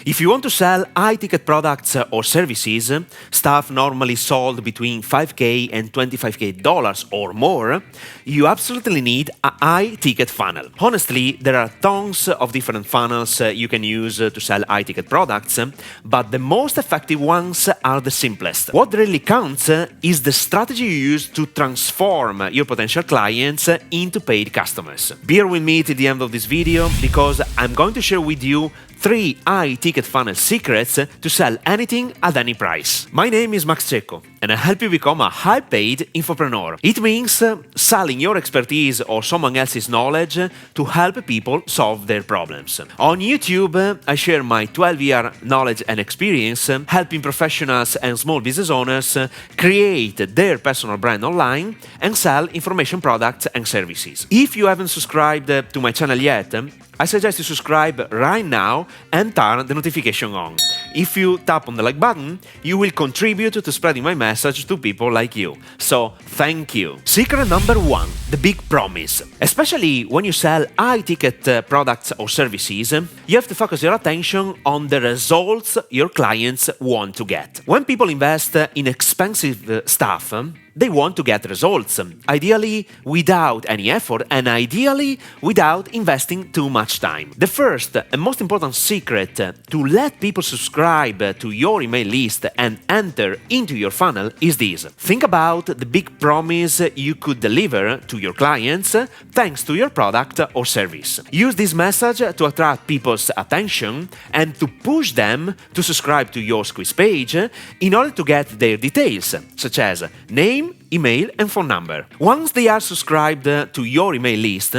If you want to sell high-ticket products or services, stuff normally sold between $5K and $25K or more, you absolutely need a high-ticket funnel. Honestly, there are tons of different funnels you can use to sell high-ticket products, but the most effective ones are the simplest. What really counts is the strategy you use to transform your potential clients into paid customers. Bear with me till the end of this video because I'm going to share with you 3 high-ticket funnel secrets to sell anything at any price. My name is Max Cecco, and I help you become a high-paid infopreneur. It means selling your expertise or someone else's knowledge to help people solve their problems. On YouTube, I share my 12-year knowledge and experience helping professionals and small business owners create their personal brand online and sell information products and services. If you haven't subscribed to my channel yet, I suggest you subscribe right now and turn the notification on. If you tap on the like button, you will contribute to spreading my message to people like you. So, thank you. Secret number 1, the big promise. Especially when you sell high-ticket products or services, you have to focus your attention on the results your clients want to get. When people invest in expensive stuff, they want to get results, ideally without any effort and ideally without investing too much time. The first and most important secret to let people subscribe to your email list and enter into your funnel is this. Think about the big promise you could deliver to your clients thanks to your product or service. Use this message to attract people's attention and to push them to subscribe to your squeeze page in order to get their details, such as name, email and phone number. Once they are subscribed to your email list,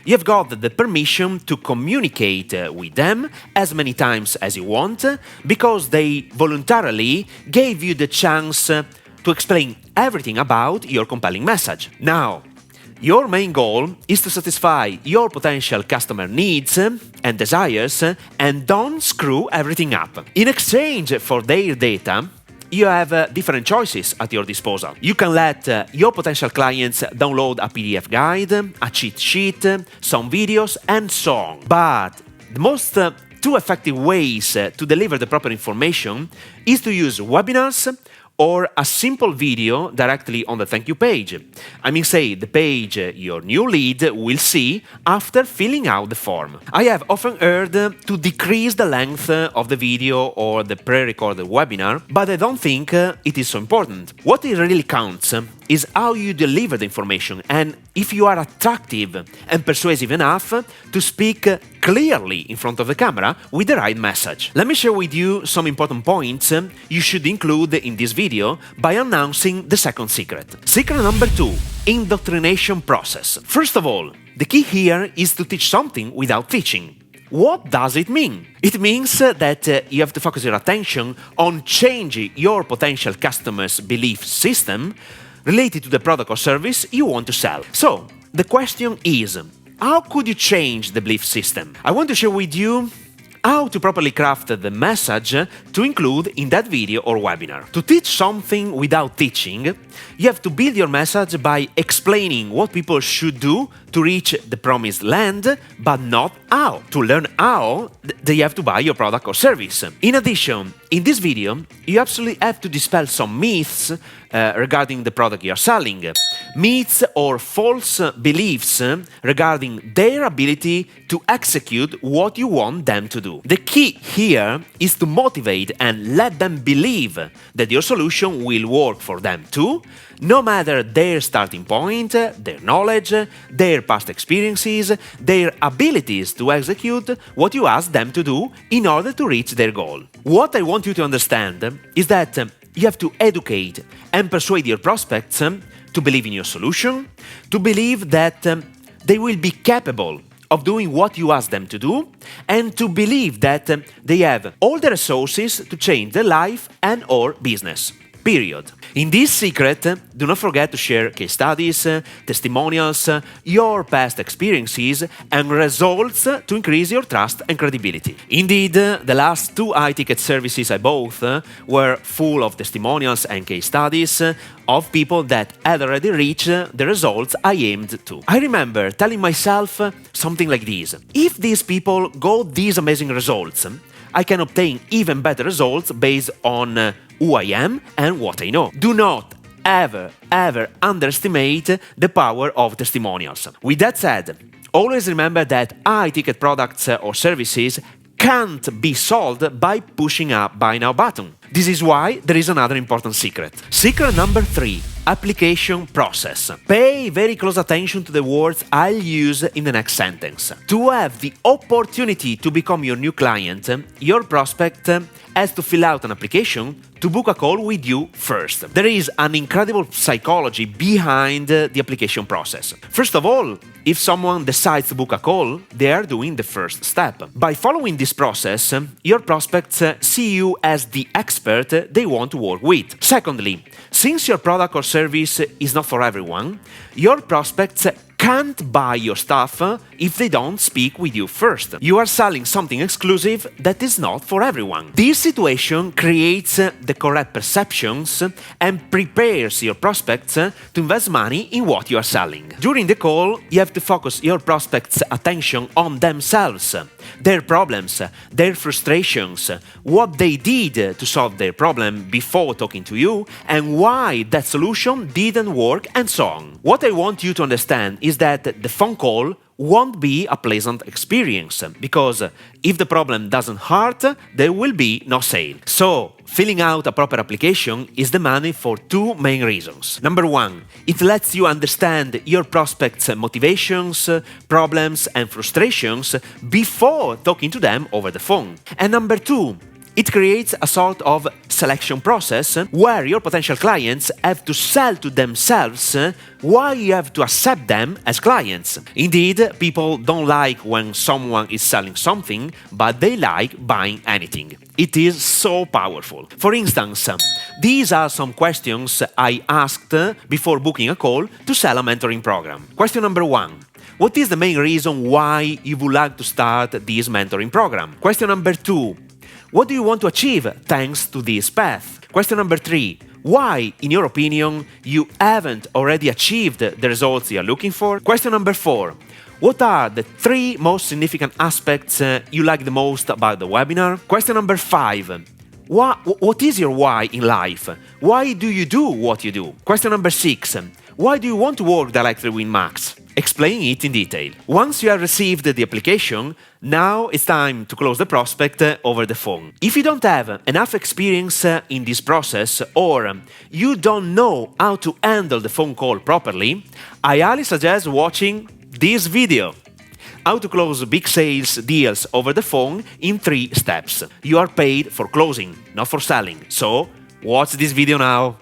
you have got the permission to communicate with them as many times as you want because they voluntarily gave you the chance to explain everything about your compelling message. Now, your main goal is to satisfy your potential customer needs and desires and don't screw everything up. In exchange for their data, you have different choices at your disposal. You can let your potential clients download a PDF guide, a cheat sheet, some videos, and so on. But the most two effective ways to deliver the proper information is to use webinars or a simple video directly on the thank you page. I mean, say, the page your new lead will see after filling out the form. I have often heard to decrease the length of the video or the pre-recorded webinar, but I don't think it is so important. What really counts is how you deliver the information and if you are attractive and persuasive enough to speak clearly in front of the camera with the right message. Let me share with you some important points you should include in this video by announcing the second secret. Secret number 2, indoctrination process. First of all, the key here is to teach something without teaching. What does it mean? It means that you have to focus your attention on changing your potential customer's belief system related to the product or service you want to sell. So, the question is, how could you change the belief system? I want to share with you how to properly craft the message to include in that video or webinar. To teach something without teaching, you have to build your message by explaining what people should do to reach the promised land, but not how. To learn how, they have to buy your product or service. In addition, in this video, you absolutely have to dispel some myths regarding the product you are selling. Myths or false beliefs regarding their ability to execute what you want them to do. The key here is to motivate and let them believe that your solution will work for them too, no matter their starting point, their knowledge, their past experiences, their abilities to execute what you ask them to do in order to reach their goal. What I want you to understand is that you have to educate and persuade your prospects to believe in your solution, to believe that they will be capable of doing what you ask them to do, and to believe that they have all the resources to change their life and or business. Period. In this secret, do not forget to share case studies, testimonials, your past experiences, and results to increase your trust and credibility. Indeed, the last 2 high-ticket services I bought were full of testimonials and case studies of people that had already reached the results I aimed to. I remember telling myself something like this: if these people got these amazing results, I can obtain even better results based on who I am and what I know. Do not ever underestimate the power of testimonials. With that said, always remember that high-ticket products or services can't be sold by pushing a buy now button. This is why there is another important secret. Secret number 3. Application process. Pay very close attention to the words I'll use in the next sentence. To have the opportunity to become your new client, your prospect has to fill out an application to book a call with you first. There is an incredible psychology behind the application process. First of all, if someone decides to book a call, they are doing the first step. By following this process, your prospects see you as the expert they want to work with. Secondly, since your product or service is not for everyone, your prospects can't buy your stuff if they don't speak with you first. You are selling something exclusive that is not for everyone. This situation creates the correct perceptions and prepares your prospects to invest money in what you are selling. During the call, you have to focus your prospects' attention on themselves, their problems, their frustrations, what they did to solve their problem before talking to you, and why that solution didn't work, and so on. What I want you to understand is that the phone call won't be a pleasant experience, because if the problem doesn't hurt, there will be no sale. So, filling out a proper application is demanded for 2 main reasons. Number 1, it lets you understand your prospects' motivations, problems, and frustrations before talking to them over the phone. And number 2, it creates a sort of selection process where your potential clients have to sell to themselves why you have to accept them as clients. Indeed, people don't like when someone is selling something, but they like buying anything. It is so powerful. For instance, these are some questions I asked before booking a call to sell a mentoring program. Question number 1. What is the main reason why you would like to start this mentoring program? Question number 2. What do you want to achieve thanks to this path? Question number 3. Why, in your opinion, you haven't already achieved the results you are looking for? Question number 4. What are the 3 most significant aspects you like the most about the webinar? Question number 5. What is your why in life? Why do you do what you do? Question number 6. Why do you want to work directly with Max? Explain it in detail. Once you have received the application, now it's time to close the prospect over the phone. If you don't have enough experience in this process, or you don't know how to handle the phone call properly, I highly suggest watching this video. How to close big sales deals over the phone in 3 steps. You are paid for closing, not for selling. So, watch this video now.